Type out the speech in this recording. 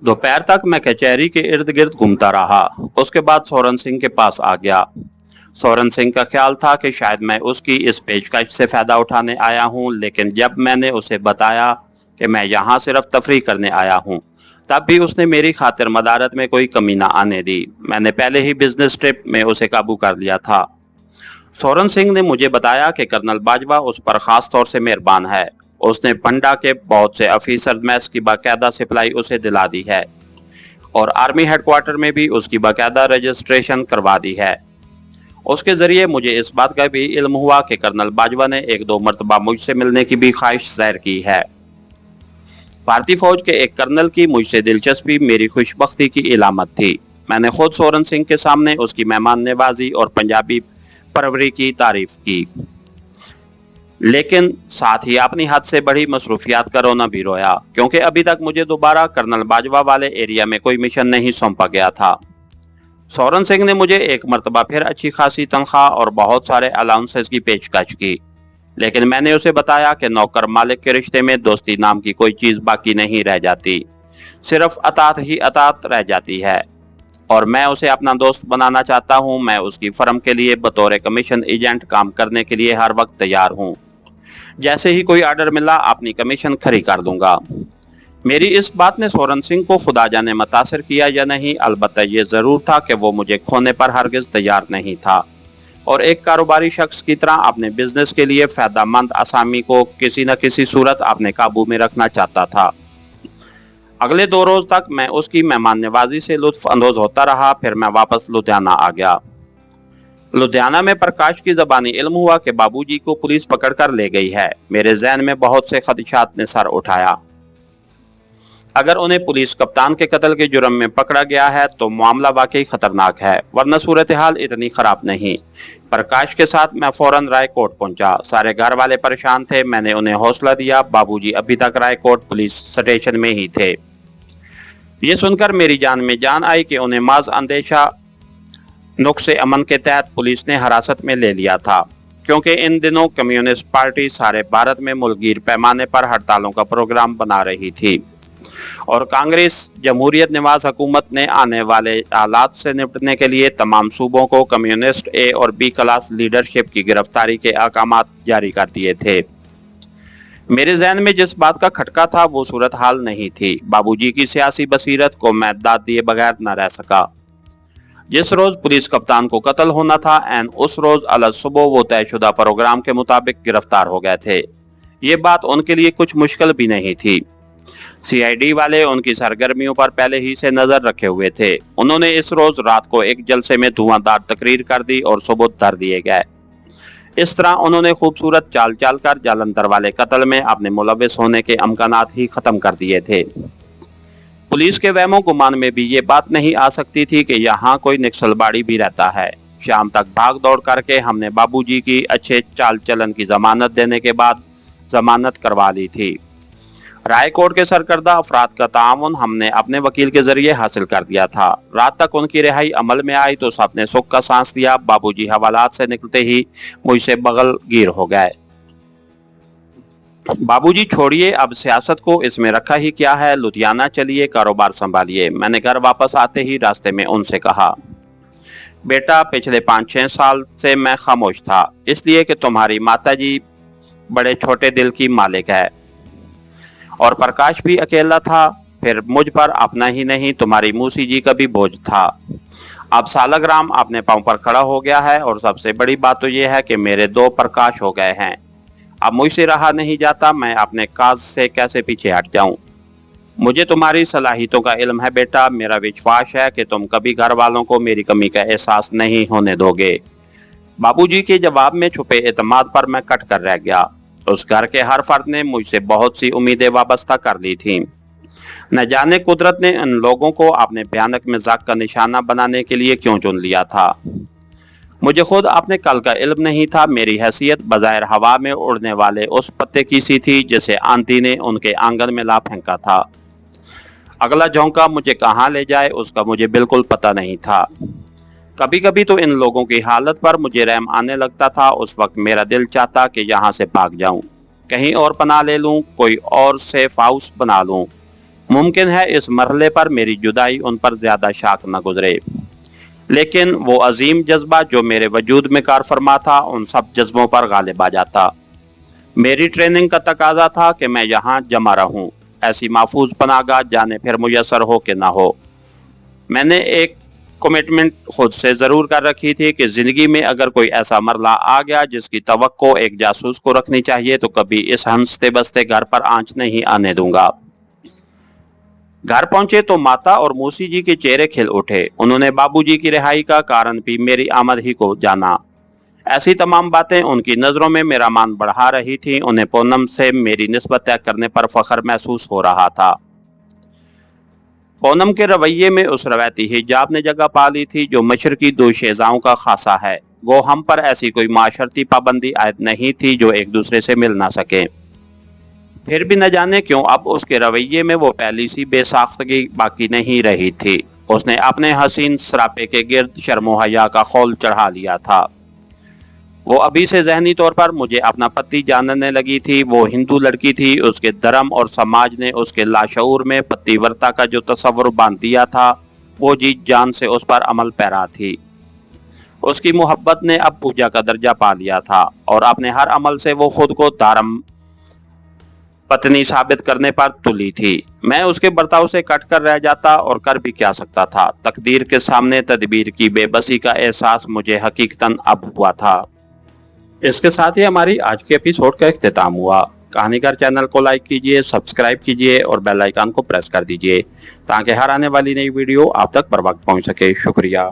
दोपहर तक मैं कचहरी के इर्द गिर्द घूमता रहा। उसके बाद सोरन सिंह के पास आ गया। सोरन सिंह का ख्याल था कि शायद मैं उसकी इस पेशकश से फायदा उठाने आया हूं, लेकिन जब मैंने उसे बताया कि मैं यहाँ सिर्फ तफरीह करने आया हूं, तब भी उसने मेरी खातिर मदारत में कोई कमी ना आने दी। मैंने पहले ही बिजनेस ट्रिप में उसे काबू कर लिया था। सोरन सिंह ने मुझे बताया कि कर्नल बाजवा उस पर खास तौर से मेहरबान है। उसने पंडा के बहुत से ऑफिसर मैस की बाकायदा सप्लाई उसे दिला दी है और आर्मी हेडक्वार्टर में भी उसकी बाकायदा रजिस्ट्रेशन करवा दी है। उसके जरिए मुझे इस बात का भी इल्म हुआ कि कर्नल बाजवा ने एक दो मरतबा मुझसे मिलने की भी ख्वाहिश जाहिर की है। भारतीय फौज के एक कर्नल की मुझसे दिलचस्पी मेरी खुशबख्ती की इलामत थी। मैंने खुद सोरन सिंह के सामने उसकी मेहमान नवाजी और पंजाबी परवरी की तारीफ की, लेकिन साथ ही अपनी हद से बड़ी मसरूफियात का रोना भी रोया, क्योंकि अभी तक मुझे दोबारा कर्नल बाजवा वाले एरिया में कोई मिशन नहीं सौंपा गया था। सोरन सिंह ने मुझे एक मरतबा फिर अच्छी खासी तनख्वाह और बहुत सारे अलाउंसेस की पेशकश की, लेकिन मैंने उसे बताया कि नौकर मालिक के रिश्ते में दोस्ती नाम की कोई चीज़ बाकी नहीं रह जाती, सिर्फ अतात ही अतात रह जाती है, और मैं उसे अपना दोस्त बनाना चाहता हूँ। मैं उसकी फर्म के लिए बतौर कमीशन एजेंट काम करने के लिए हर वक्त तैयार हूँ। जैसे ही कोई ऑर्डर मिला अपनी कमीशन खरी कर दूंगा। मेरी इस बात ने सोरन सिंह को खुदा जाने मुतासिर किया या नहीं, अलबत्ता ये ज़रूर था कि वो मुझे खोने पर हरगिज़ तैयार नहीं था और एक कारोबारी शख्स की तरह अपने बिजनेस के लिए फ़ायदेमंद असामी को किसी न किसी सूरत अपने काबू में रखना चाहता था। अगले 2 रोज़ तक मैं उसकी मेहमान नवाजी से लुत्फ अंदोज होता रहा। फिर मैं वापस लुधियाना आ गया। लुधियाना में प्रकाश की ज़बानी इल्म हुआ कि बाबूजी को पुलिस पकड़ कर ले गई है। मेरे जहन में बहुत से खदशात ने सर उठाया। अगर उन्हें पुलिस कप्तान के कत्ल के जुर्म में पकड़ा गया है तो मामला वाकई खतरनाक है, वरना सूरत हाल इतनी खराब नहीं। प्रकाश के साथ मैं फौरन रायकोट पहुंचा। सारे घर वाले परेशान थे। मैंने उन्हें हौसला दिया। बाबूजी अभी तक रायकोट पुलिस स्टेशन में ही थे। ये सुनकर मेरी जान में जान आई कि उन्हें माज अंदेशा नुक्से अमन के तहत पुलिस ने हिरासत में ले लिया था, क्योंकि इन दिनों कम्युनिस्ट पार्टी सारे भारत में मुल्कगीर पैमाने पर हड़तालों का प्रोग्राम बना रही थी और कांग्रेस जमहूरियत नवाज हुकूमत ने आने वाले हालात से निपटने के लिए तमाम सूबों को कम्युनिस्ट ए और बी क्लास लीडरशिप की गिरफ्तारी के अहकामात जारी कर दिए थे। मेरे जहन में जिस बात का खटका था वो सूरत हाल नहीं थी। बाबूजी की सियासी बसीरत को मैं दाद दिए बगैर न रह सका। जिस रोज पुलिस कप्तान को कत्ल होना था, एन उस रोज अलग सुबह वो तयशुदा प्रोग्राम के मुताबिक गिरफ्तार हो गए थे। ये बात उनके लिए कुछ मुश्किल भी नहीं थी। सीआईडी वाले उनकी सरगर्मियों पर पहले ही से नजर रखे हुए थे। उन्होंने इस रोज रात को एक जलसे में धुआंधार तकरीर कर दी और सबूत धर दिए गए। इस तरह उन्होंने खूबसूरत चाल चाल कर जालंधर वाले कत्ल में अपने मुलविस होने के अमकानात ही खत्म कर दिए थे। पुलिस के वहमो गुमान में भी ये बात नहीं आ सकती थी कि यहाँ कोई नक्सलबाड़ी भी रहता है। शाम तक भाग दौड़ करके हमने बाबूजी की अच्छे चाल चलन की जमानत देने के बाद जमानत करवा ली थी। रायकोट के सरकर्दा अफराद का ताउन हमने अपने वकील के जरिए हासिल कर दिया था। रात तक उनकी रिहाई अमल में आई तो सबने सुख का सांस लिया। बाबूजी हवालात से निकलते ही मुझसे बगल गिर हो गए। बाबूजी छोड़िए अब सियासत को, इसमें रखा ही क्या है, लुधियाना चलिए, कारोबार संभालिए। मैंने घर वापस आते ही रास्ते में उनसे कहा, बेटा पिछले 5-6 साल से मैं खामोश था, इसलिए कि तुम्हारी माताजी बड़े छोटे दिल की मालिक है और प्रकाश भी अकेला था। फिर मुझ पर अपना ही नहीं तुम्हारी मूसी जी का भी बोझ था। अब सालग्राम अपने पांव पर खड़ा हो गया है और सबसे बड़ी बात तो यह है कि मेरे 2 प्रकाश हो गए हैं। अब मुझसे रहा नहीं जाता, मैं अपने काज से कैसे पीछे हट जाऊं। मुझे तुम्हारी सलाहियतों का इल्म है बेटा। मेरा विश्वास है कि तुम कभी घर वालों को मेरी कमी का एहसास नहीं होने दोगे। बाबूजी के जवाब में छुपे एतमाद पर मैं कट कर रह गया। उस घर के हर फर्द ने मुझसे बहुत सी उम्मीदें वाबस्ता कर ली थीं। न जाने कुदरत ने इन लोगों को अपने भयानक मिजाज का निशाना बनाने के लिए क्यों चुन लिया था। मुझे खुद अपने कल का इल्म नहीं था। मेरी हैसियत बज़ाहिर हवा में उड़ने वाले उस पत्ते की सी थी जिसे आंटी ने उनके आंगन में ला फेंका था। अगला झोंका मुझे कहाँ ले जाए उसका मुझे बिल्कुल पता नहीं था। कभी कभी तो इन लोगों की हालत पर मुझे रहम आने लगता था। उस वक्त मेरा दिल चाहता कि यहाँ से भाग जाऊं, कहीं और पनाह ले लूं, कोई और सेफ हाउस बना लूं, मुमकिन है इस मरहले पर मेरी जुदाई उन पर ज्यादा शाक न गुजरे, लेकिन वो अजीम जज्बा जो मेरे वजूद में कार फरमा था उन सब जज्बों पर गालिब आ जाता। मेरी ट्रेनिंग का तकाजा था कि मैं यहाँ जमा रहूं, ऐसी महफूज पनाहगाह जाने फिर मुयसर हो कि ना हो। मैंने एक कमिटमेंट खुद से ज़रूर कर रखी थी कि ज़िंदगी में अगर कोई ऐसा मरला आ गया जिसकी तवक्को एक जासूस को रखनी चाहिए तो कभी इस हंसते बसते घर पर आंच नहीं आने दूंगा। घर पहुंचे तो माता और मौसी जी के चेहरे खिल उठे। उन्होंने बाबूजी की रिहाई का कारण भी मेरी आमद ही को जाना। ऐसी तमाम बातें उनकी नज़रों में मेरा मान बढ़ा रही थी। उन्हें पूनम से मेरी निस्बत तय करने पर फख्र महसूस हो रहा था। पूनम के रवैये में उस रवायती हिजाब ने जगह पा ली थी जो मशरकी दो शेजाओं का खासा है। वो हम पर ऐसी कोई माशरती पाबंदी आयद नहीं थी जो एक दूसरे से मिल ना सके। फिर भी न जाने क्यों अब उसके रवैये में वो पहली सी बेसाख्तगी बाकी नहीं रही थी। उसने अपने हसीन सरापे के गिर्द शर्म हया का खौल चढ़ा लिया था। वो अभी से जहनी तौर पर मुझे अपना पति जानने लगी थी। वो हिंदू लड़की थी। उसके धर्म और समाज ने उसके लाशऊर में पतिव्रता का जो तस्वुर बांध दिया था वो जी जान से उस पर अमल पैरा थी। उसकी मोहब्बत ने अब पूजा का दर्जा पा लिया था और अपने हर अमल से वो खुद को धार्म पत्नी साबित करने पर तुली थी। मैं उसके बर्ताव से कट कर रह जाता और कर भी क्या सकता था। तकदीर के सामने तदबीर की बेबसी का एहसास मुझे हकीकतन अब हुआ था। इसके साथ ही हमारी आज के एपिसोड का इख्तिताम हुआ। कहानीकार चैनल को लाइक कीजिए, सब्सक्राइब कीजिए और बेल आइकन को प्रेस कर दीजिए ताकि हर आने वाली नई वीडियो आप तक बर वक्त पहुंच सके। शुक्रिया।